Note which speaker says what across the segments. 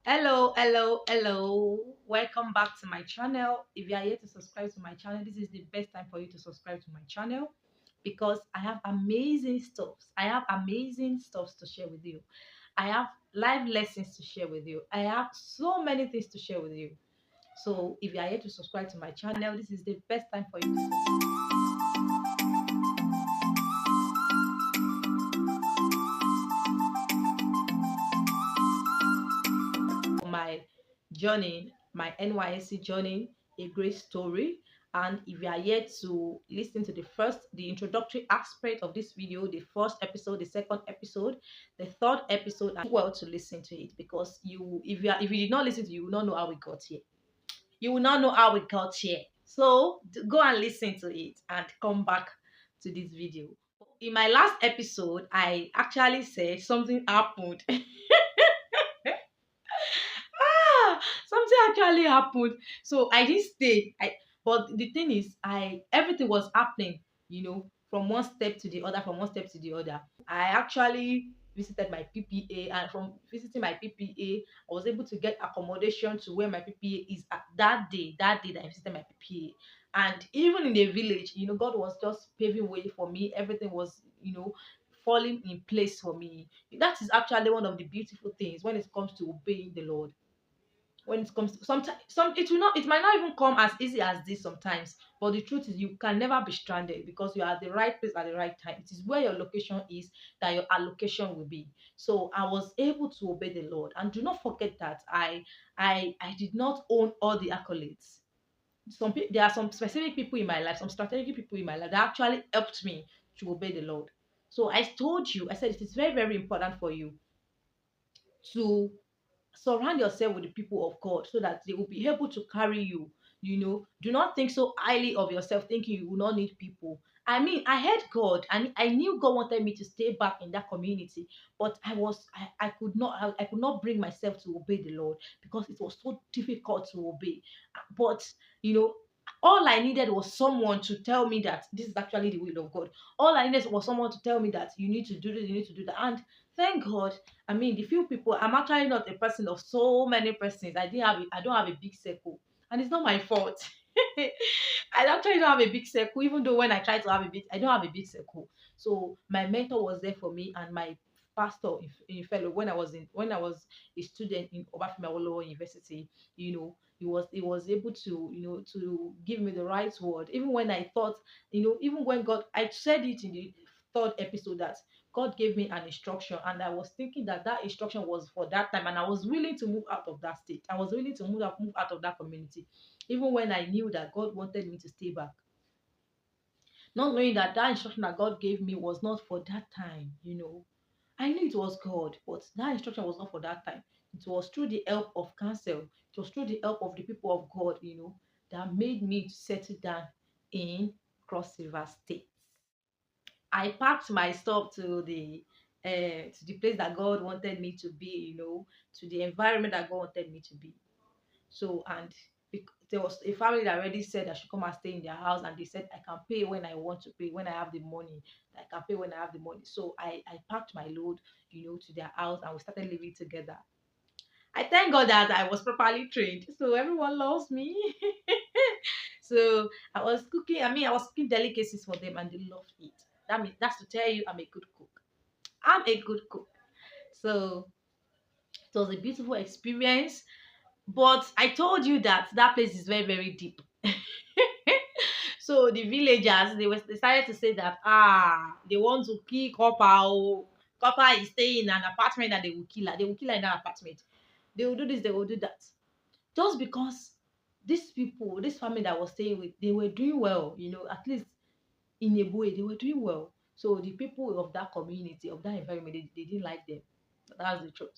Speaker 1: Hello. Welcome back to my channel. If you are here to subscribe to my channel, this is the best time for you to subscribe to my channel because I have amazing stuff. I have amazing stuff to share with you. I have live lessons to share with you. I have so many things to share with you. So if you are here to subscribe to my channel, this is the best time for you for my journey, my NYSC journey, a great story. And if you are yet to listen to the introductory aspect of this video, the first episode, the second episode, the third episode, and well to listen to it because if you did not listen to it, you will not know how we got here. You will not know how we got here. So go and listen to it and come back to this video. In my last episode, I actually said something happened. Something actually happened. So I didn't stay. But the thing is, I everything was happening, from one step to the other, from one step to the other. I actually visited my PPA, and from visiting my PPA, I was able to get accommodation to where my PPA is at that day that I visited my PPA. And even in the village, God was just paving way for me. Everything was, falling in place for me. That is actually one of the beautiful things when it comes to obeying the Lord. When it comes to sometimes, it might not even come as easy as this sometimes, but the truth is you can never be stranded because you are at the right place at the right time. It is where your location is that your allocation will be. So I was able to obey the Lord. And do not forget that I did not own all the accolades. There are some specific people in my life, some strategic people in my life that actually helped me to obey the Lord. So I told you, I said it is very, very important for you to surround yourself with the people of God so that they will be able to carry you. Do not think so highly of yourself, thinking you will not need people. I mean, I heard God and I knew God wanted me to stay back in that community, but I could not bring myself to obey the Lord because it was so difficult to obey. But you know, all I needed was someone to tell me that this is actually the will of God. All I needed was someone to tell me that you need to do this, you need to do that. And thank God, I mean, the few people, I'm actually not a person of so many persons. I don't have a big circle, and it's not my fault. I actually don't have a big circle, even though when I try to have I don't have a big circle. So my mentor was there for me, and my pastor in fellow when I was a student in Obafemi Awolowo University. He was able to to give me the right word, even when I thought, even when God, I said it in the third episode that God gave me an instruction, and I was thinking that that instruction was for that time, and I was willing to move out of that state. I was willing to move out of that community, even when I knew that God wanted me to stay back. Not knowing that that instruction that God gave me was not for that time. I knew it was God, but that instruction was not for that time. It was through the help of counsel, it was through the help of the people of God, that made me to settle down in Cross River State. I packed my stuff to the place that God wanted me to be, to the environment that God wanted me to be. So, and there was a family that already said I should come and stay in their house, and they said I can pay when I want to pay, when I have the money. I can pay when I have the money. So I packed my load, to their house, and we started living together. I thank God that I was properly trained, so everyone loves me. So I was cooking delicacies for them, and they loved it. That's to tell you I'm a good cook. I'm a good cook. So it was a beautiful experience. But I told you that that place is very, very deep. So the villagers, they started to say that they want to kill Copper. Oh. Copper is staying in an apartment and they will kill her. They will kill her in that apartment. They will do this, they will do that. Just because these people, this family that I was staying with, they were doing well, at least in a way, they were doing well. So the people of that community, of that environment, they didn't like them. That's the truth.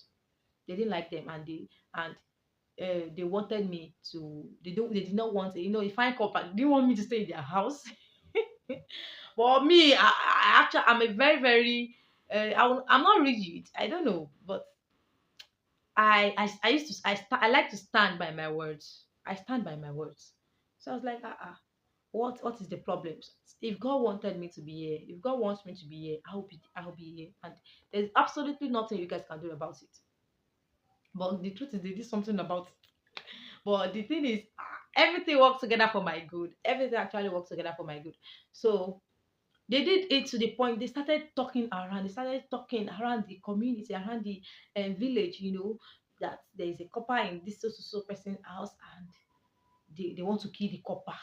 Speaker 1: They didn't like them, and they wanted me to. They did not want it. A fine couple. They didn't want me to stay in their house. But me, I actually, I'm a very, very. I'm not rigid. I don't know, but I used to I like to stand by my words. I stand by my words. So I was like, what is the problem? If God wanted me to be here, if God wants me to be here, I'll be here, and there's absolutely nothing you guys can do about it. But the truth is, they did something about it. But the thing is, everything works together for my good. Everything actually works together for my good. So they did it to the point they started talking around. They started talking around the community, around the village. That there is a copper in this so person house, and they want to kill the copper.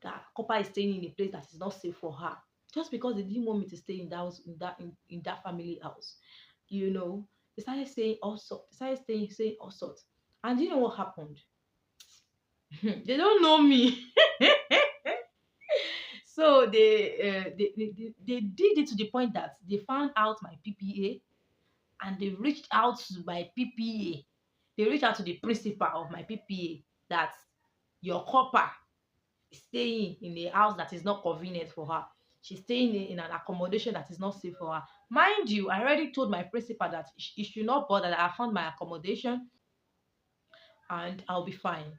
Speaker 1: That copper is staying in a place that is not safe for her, just because they didn't want me to stay in that house, in that family house. You know, they started saying all sorts. They started saying all sorts. And you know what happened? They don't know me. So they did it to the point that they found out my PPA, and they reached out to my PPA. They reached out to the principal of my PPA that your copper is staying in a house that is not convenient for her. She's staying in an accommodation that is not safe for her. Mind you, I already told my principal that he should not bother, that I found my accommodation and I'll be fine.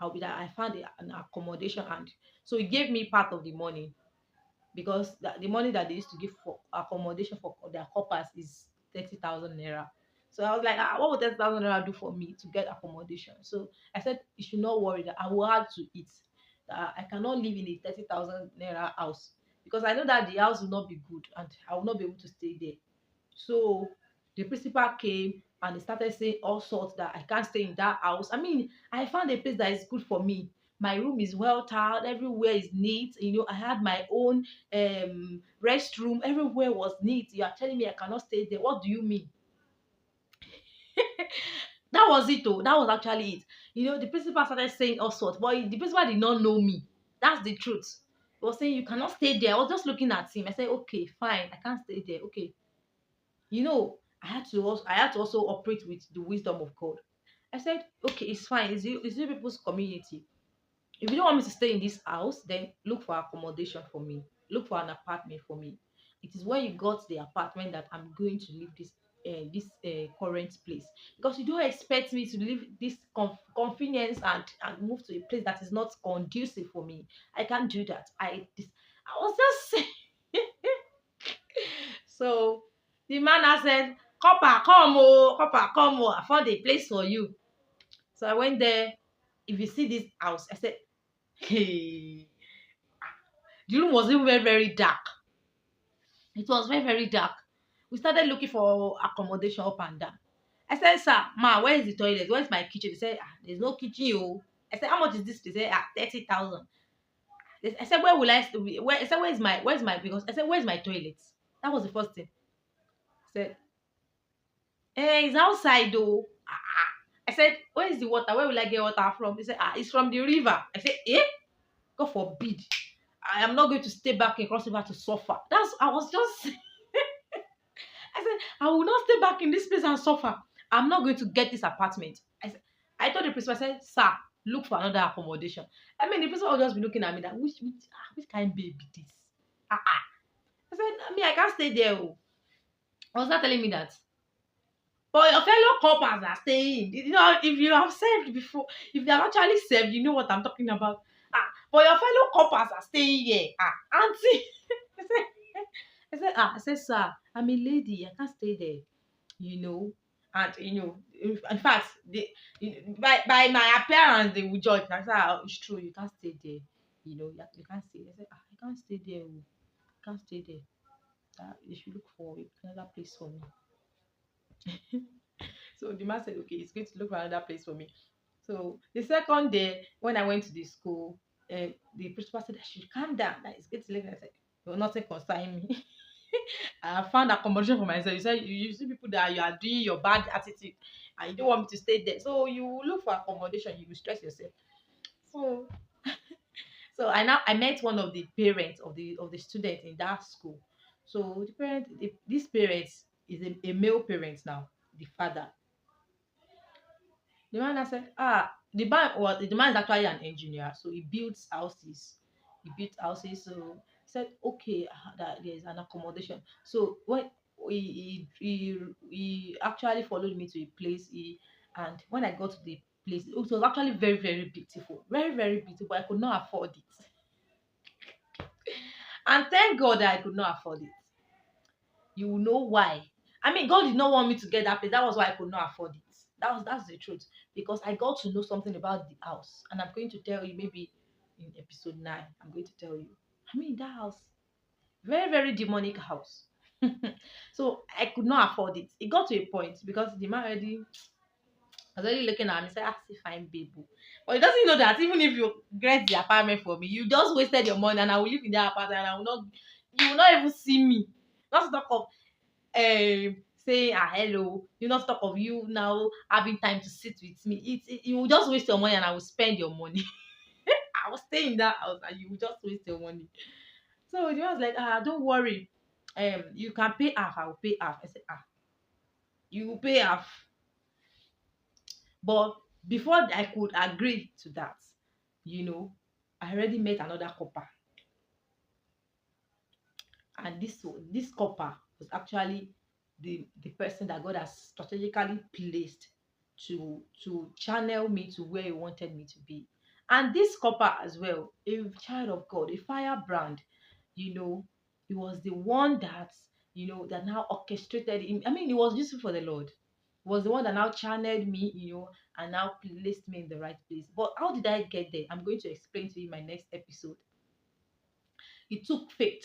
Speaker 1: I'll be that I found an accommodation, and so he gave me part of the money, because the money that they used to give for accommodation for their coppers is 30,000 naira. So I was like, what would 30,000 naira do for me to get accommodation? So I said, you should not worry, that I will add to it. That I cannot live in a 30,000 naira house, because I know that the house will not be good and I will not be able to stay there. So the principal came and he started saying all sorts that I can't stay in that house. I mean, I found a place that is good for me. My room is well tiled, everywhere is neat. I had my own restroom, everywhere was neat. You are telling me I cannot stay there? What do you mean? That was it, though. That was actually it. The principal started saying all sorts, but the principal did not know me. That's the truth. He was saying you cannot stay there. I was just looking at him. I said, okay, fine, I can't stay there. Okay. I had to also operate with the wisdom of God. I said, okay, it's fine. It's you people's community. If you don't want me to stay in this house, then look for accommodation for me. Look for an apartment for me. It is when you got the apartment that I'm going to leave this current place, because you don't expect me to leave this convenience and move to a place that is not conducive for me. I can't do that. I was just so the man has said, Copper, come, oh, Copper, come, oh, I found a place for you. So I went there. If you see this house, I said, hey, the room was even very, very dark. It was very, very dark. We started looking for accommodation up and down. I said, sir, ma, where is the toilet? Where's my kitchen? They said, there's no kitchen, oh. I said, how much is this? They said, 30,000. I said, where will I stay? I said, because I said, where's my toilet? That was the first thing. I said, it's outside though. I said, where is the water? Where will I get water from? They said, it's from the river. I said, God forbid. I am not going to stay back in Cross River to suffer. I was just, I said, I will not stay back in this place and suffer. I'm not going to get this apartment. I told the principal, I said, sir, look for another accommodation. I mean, the principal will just be looking at me that, which kind of baby this? I said, I can't stay there. Oh. I was not telling me that. But your fellow coppers are staying. If you have served before, if they have actually served, you know what I'm talking about. But your fellow coppers are staying here. Auntie. I said, sir, I'm a lady. I can't stay there. You know. And in fact, by my appearance, they will judge. I said, it's true, you can't stay there. You can't stay there. I said, I can't stay there. Oh. I can't stay there. You should look for another place for me. So the man said, okay, he's going to look for another place for me. So the second day, when I went to the school, the principal said I should calm down. That it's going to look. I said, well, nothing concern me. I found accommodation for myself. You said you see people that you are doing your bad attitude and you don't want me to stay there. So you will look for accommodation, you will stress yourself. So I met one of the parents of the student in that school. So this parent is a male parent now, the father. The man I said, the man is actually an engineer, so he builds houses. So he said, okay, that there is an accommodation. So when he actually followed me to a place, and when I got to the place, it was actually very, very beautiful, very, very beautiful. I could not afford it, and thank God that I could not afford it. You will know why. I mean, God did not want me to get that place. That was why I could not afford it. That's the truth, because I got to know something about the house, and I'm going to tell you maybe in episode 9. I'm going to tell you. I mean, that house, very very demonic house. So I could not afford it. It got to a point because the man already was already looking at me, said, "Ah, see fine baby." But he doesn't know that even if you get the apartment for me, you just wasted your money, and I will live in that apartment, and I will not, you will not even see me. Not to talk of saying hello. You not talk of you now having time to sit with me. You will just waste your money, and I will spend your money. I will stay in that house, and you will just waste your money. So the man was like, don't worry. You can pay half, I will pay half. I said, you will pay half. But before I could agree to that, you know, I already met another couple, and this copper was actually the person that God has strategically placed to channel me to where he wanted me to be. And this copper as well, a child of God, a firebrand, you know, he was the one that, that now orchestrated him. I mean, he was useful for the Lord. He was the one that now channeled me, and now placed me in the right place. But how did I get there? I'm going to explain to you in my next episode. It took faith.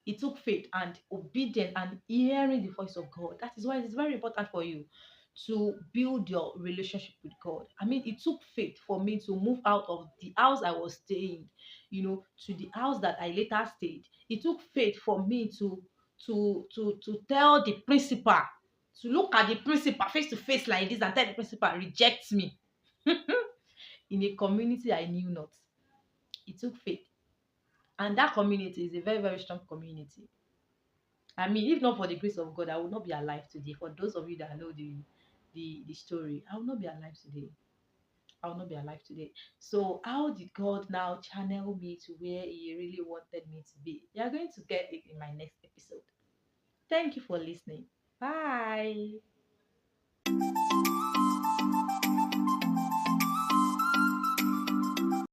Speaker 1: It took faith and obedience and hearing the voice of God. That is why it is very important for you to build your relationship with God. I mean, it took faith for me to move out of the house I was staying, to the house that I later stayed. It took faith for me to tell the principal, to look at the principal face to face like this and tell the principal reject me in a community I knew not. It took faith. And that community is a very, very strong community. I mean, if not for the grace of God, I would not be alive today. For those of you that know the story, I will not be alive today. I will not be alive today. So, how did God now channel me to where He really wanted me to be? You are going to get it in my next episode. Thank you for listening. Bye.